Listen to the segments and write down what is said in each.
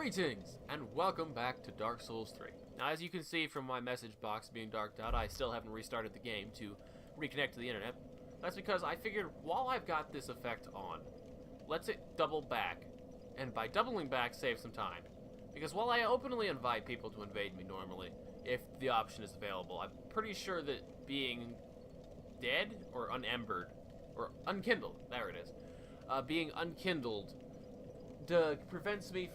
Greetings, and welcome back to Dark Souls 3. Now, as you can see from my message box being darked out, I still haven't restarted the game to reconnect to the internet. That's because I figured while I've got this effect on, let's double back, and by doubling back, save some time. Because while I openly invite people to invade me normally, if the option is available, I'm pretty sure that being dead, or unembered, or unkindled, there it is, being unkindled prevents me.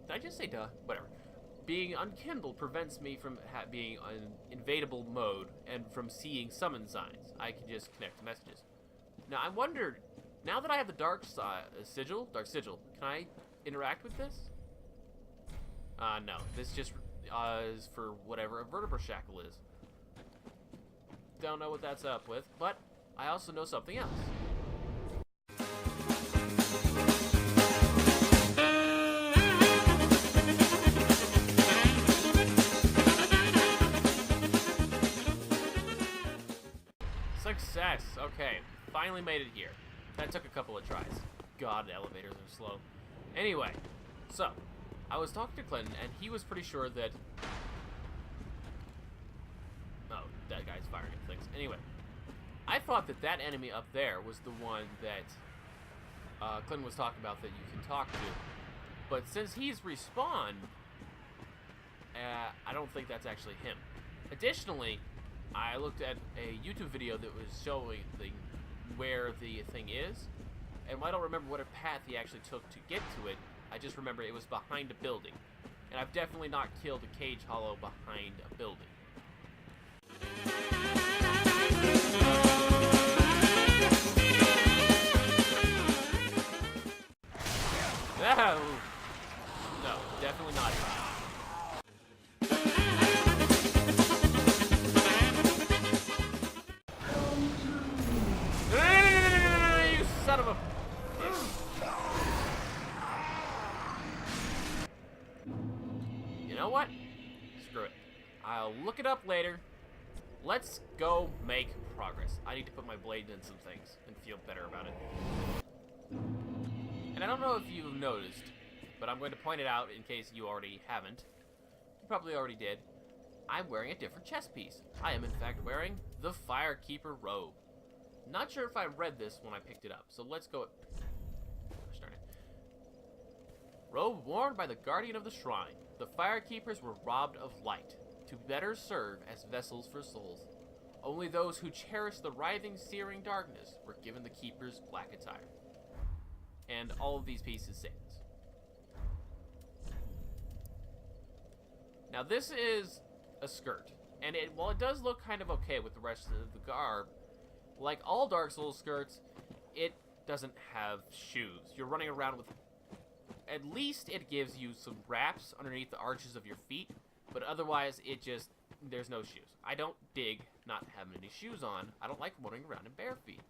Did I just say duh? Whatever. Being unkindled prevents me from being in invadable mode and from seeing summon signs. I can just connect to messages. Now, I wondered, now that I have the dark sigil, can I interact with this? No. This just is for whatever a vertebra shackle is. Don't know what that's up with, but I also know something else. Success! Okay, finally made it here. That took a couple of tries. God, the elevators are slow. Anyway, so, I was talking to Clinton, and he was pretty sure that... Oh, that guy's firing at things. Anyway, I thought that that enemy up there was the one that Clinton was talking about that you can talk to. But since he's respawned, I don't think that's actually him. Additionally, I looked at a YouTube video that was showing where the thing is, and I don't remember what path he actually took to get to it. I just remember it was behind a building, and I've definitely not killed a cage hollow behind a building. No, definitely not. Son of a... You know what? Screw it. I'll look it up later. Let's go make progress. I need to put my blade in some things and feel better about it. And I don't know if you've noticed, but I'm going to point it out in case you already haven't. You probably already did. I'm wearing a different chest piece. I am in fact wearing the Firekeeper robe. Not sure if I read this when I picked it up, so let's go. Gosh darn it. Robe worn by the guardian of the shrine. The Firekeepers were robbed of light to better serve as vessels for souls. Only those who cherished the writhing, searing darkness were given the Keeper's black attire. And all of these pieces say this. Now this is a skirt, and while it does look kind of okay with the rest of the garb, like all Dark Souls skirts, it doesn't have shoes. You're running around with... At least it gives you some wraps underneath the arches of your feet, but otherwise it just... There's no shoes. I don't dig not having any shoes on. I don't like running around in bare feet.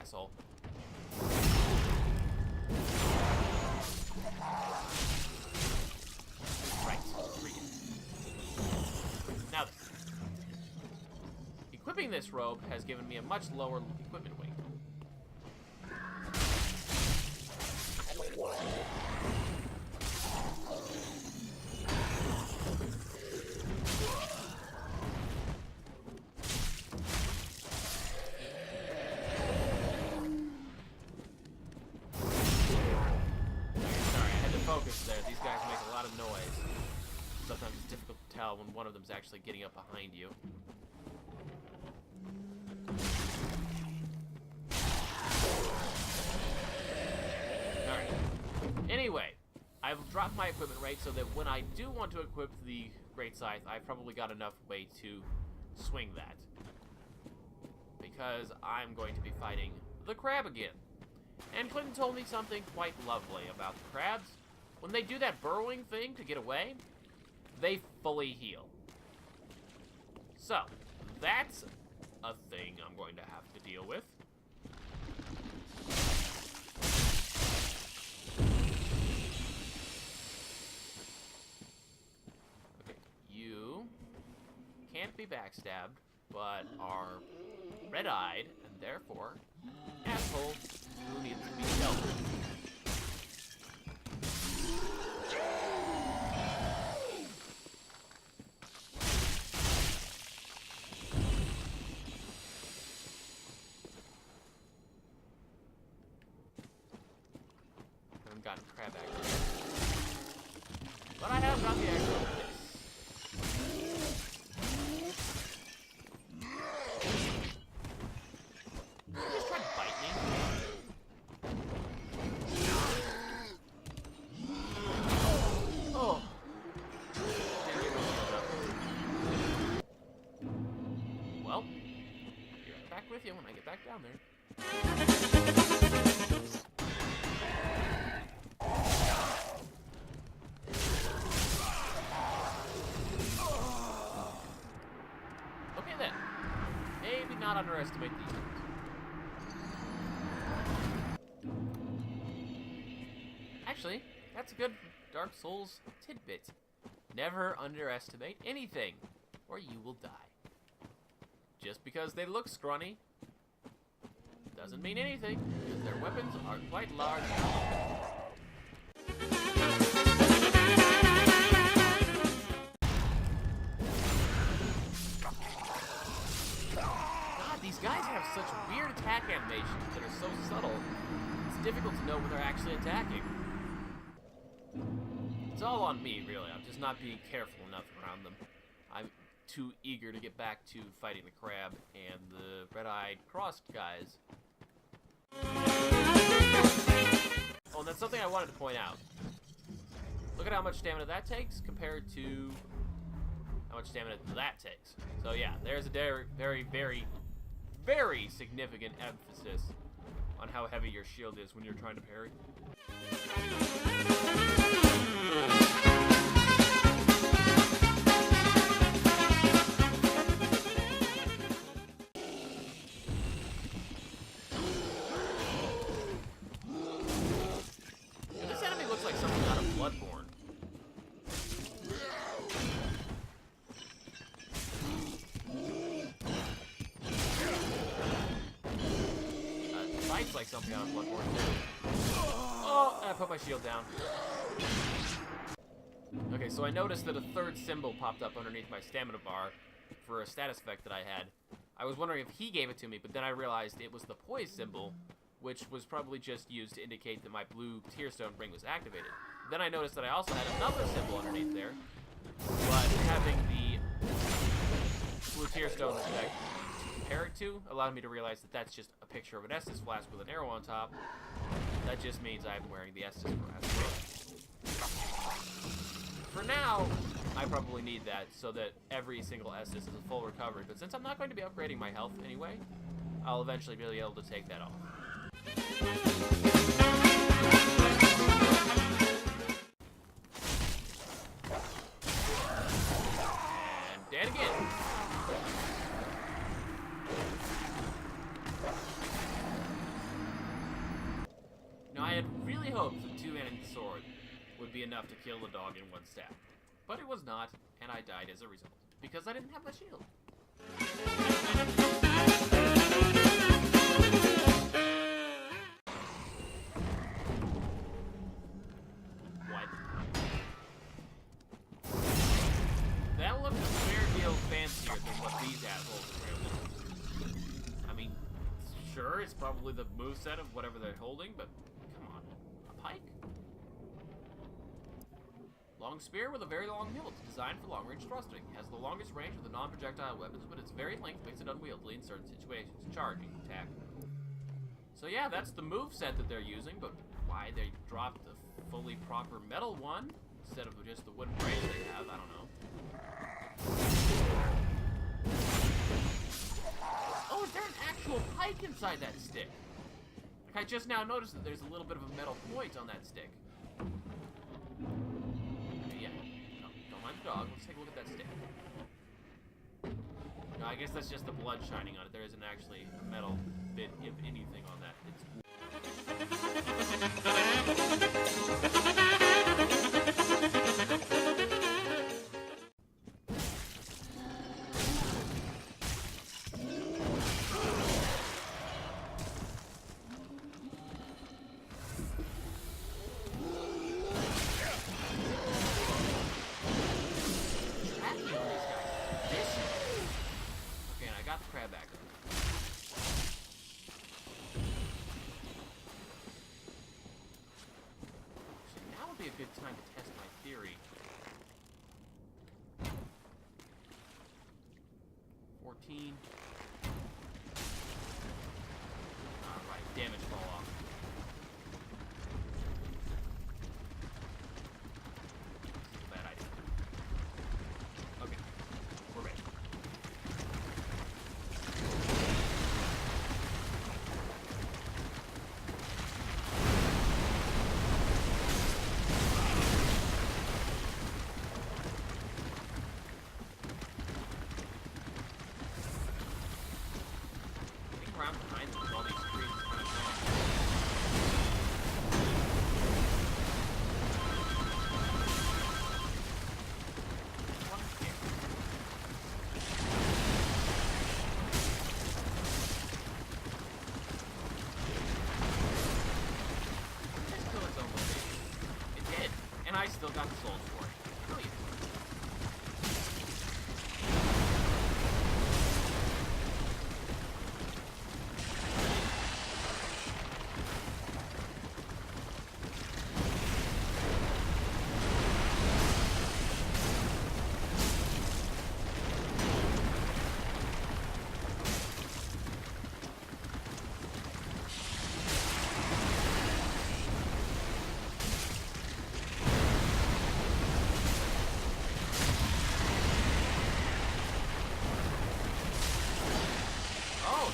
Asshole. Right. Now this. Equipping this robe has given me a much lower equipment weight. Sorry, I had to focus there. These guys make a lot of noise. Sometimes it's difficult to tell when one of them's actually getting up behind you. Alright. Anyway, I've dropped my equipment rate so that when I do want to equip the Great Scythe, I've probably got enough weight to swing that. Because I'm going to be fighting the crab again. And Clinton told me something quite lovely about the crabs. When they do that burrowing thing to get away, they fully heal. So, that's a thing I'm going to have to deal with. Okay, you can't be backstabbed, but are red-eyed, and therefore, asshole. haven't gotten crab action. But I have got the action of this. Did you just try to bite me? Oh. Didn't get my shield up. Well, I'll be right back with you when I get back down there. Okay then. Maybe not underestimate these things. Actually, that's a good Dark Souls tidbit. Never underestimate anything, or you will die. Just because they look scrawny doesn't mean anything, because their weapons are quite large. God, these guys have such weird attack animations that are so subtle, it's difficult to know when they're actually attacking. It's all on me, really. I'm just not being careful enough around them. I'm too eager to get back to fighting the crab and the red-eyed crossed guys. Oh, and that's something I wanted to point out. Look at how much stamina that takes compared to how much stamina that takes. So yeah, there's a very, very, very, very significant emphasis on how heavy your shield is when you're trying to parry. Bloodborne. Fights like something out of Bloodborne too. Oh, I put my shield down. Okay, so I noticed that a third symbol popped up underneath my stamina bar for a status effect that I had. I was wondering if he gave it to me, but then I realized it was the poise symbol, which was probably just used to indicate that my blue tearstone ring was activated. Then I noticed that I also had another symbol underneath there, but having the blue tearstone effect to compare it to allowed me to realize that that's just a picture of an Estus flask with an arrow on top. That just means I'm wearing the Estus flask. For now, I probably need that so that every single Estus is a full recovery, but since I'm not going to be upgrading my health anyway, I'll eventually be able to take that off. And dead again. Now, I had really hoped that two-handed sword would be enough to kill the dog in one stab, but it was not, and I died as a result because I didn't have my shield. That looked a fair deal fancier than what these assholes are really. I mean, sure, it's probably the moveset of whatever they're holding, but come on, a pike? Long spear with a very long hilt, designed for long-range thrusting. Has the longest range of the non-projectile weapons, but its very length makes it unwieldy in certain situations. Charging, attack. So yeah, that's the moveset that they're using, but why they dropped the fully proper metal one instead of just the wooden brace they have, I don't know. Oh, is there an actual pike inside that stick? Like, I just now noticed that there's a little bit of a metal point on that stick. Okay, yeah. No, don't mind the dog. Let's take a look at that stick. No, I guess that's just the blood shining on it. There isn't actually a metal bit of anything on that. It's... a good time to test my theory. 14. Alright, damage fall off. This is a bad idea. Okay, we're ready. Around behind them with all these trees is kind of fun. Just kill its own location. It did, and I still got the souls for it. Brilliant.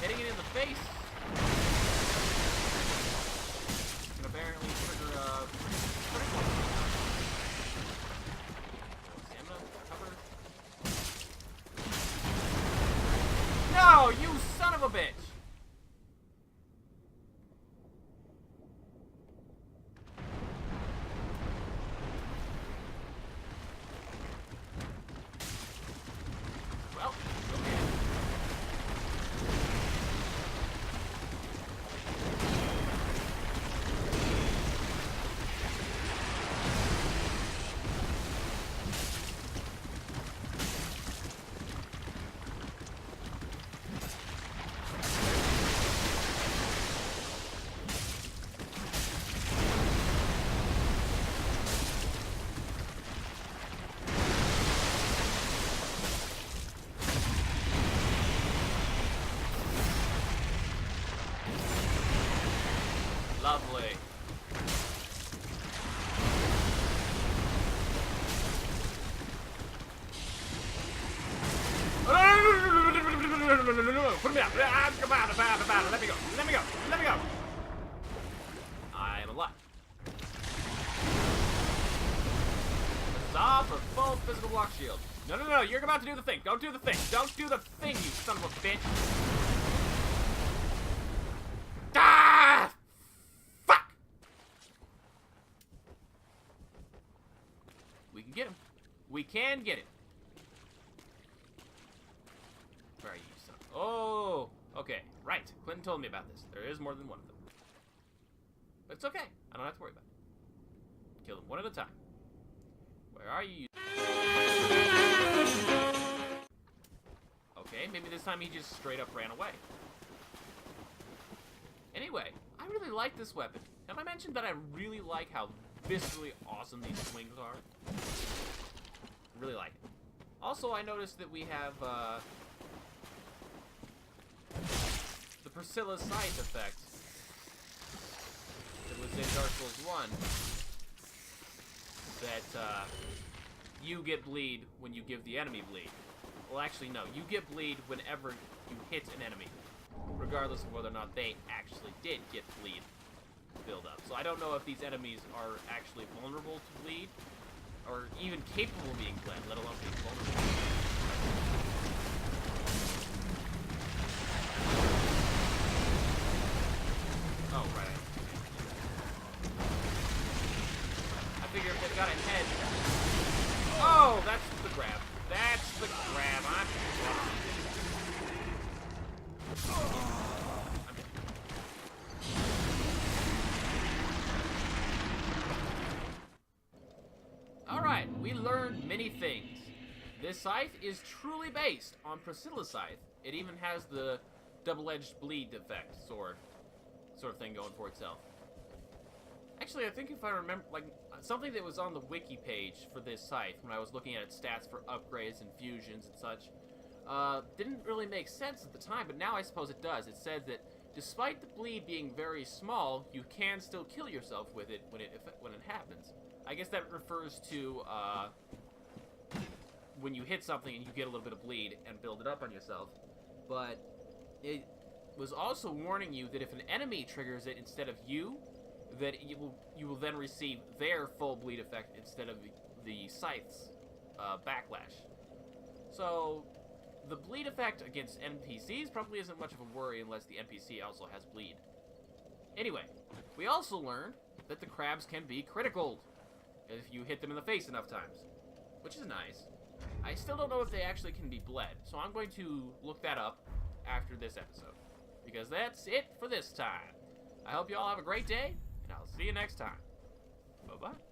Hitting it in the face can apparently trigger critical. Stamina, cover. No, you son of a bitch! Well, okay. Lovely. Put me out. Let me go. Let me go. Let me go. I am alive. Huzzah for full physical block shield. No, no, no. You're about to do the thing. Don't do the thing. Don't do the thing, you son of a bitch. Ah! Fuck! We can get him. We can get him. Where are you, son? Oh, okay. Right. Clinton told me about this. There is more than one of them. But it's okay. I don't have to worry about it. Kill them one at a time. Where are you? Okay, maybe this time he just straight up ran away. Anyway, I really like this weapon. Have I mentioned that I really like how viscerally awesome these swings are? I really like it. Also, I noticed that we have, the Priscilla Sight effect that was in Dark Souls 1 that, you get bleed when you give the enemy bleed. Well, actually, no. You get bleed whenever you hit an enemy, regardless of whether or not they actually did get bleed build up. So I don't know if these enemies are actually vulnerable to bleed, or even capable of being bled, let alone being vulnerable. Oh, right. I figure if they've got a head... Oh, that's the grab. That's the grab. I'm dead. Alright, we learned many things. This scythe is truly based on Priscilla's scythe. It even has the double-edged bleed effect sort of thing going for itself. I Actually, I think if I remember, like, something that was on the wiki page for this site when I was looking at its stats for upgrades and fusions and such, didn't really make sense at the time, but now I suppose it does. It said that despite the bleed being very small, you can still kill yourself with it when it happens. I guess that refers to when you hit something and you get a little bit of bleed and build it up on yourself. But it was also warning you that if an enemy triggers it instead of you, that you will then receive their full bleed effect instead of the scythe's backlash. So the bleed effect against NPCs probably isn't much of a worry unless the NPC also has bleed. Anyway, we also learned that the crabs can be critical if you hit them in the face enough times, which is nice. I still don't know if they actually can be bled, so I'm going to look that up after this episode, because that's it for this time. I hope you all have a great day, and I'll see you next time. Bye-bye.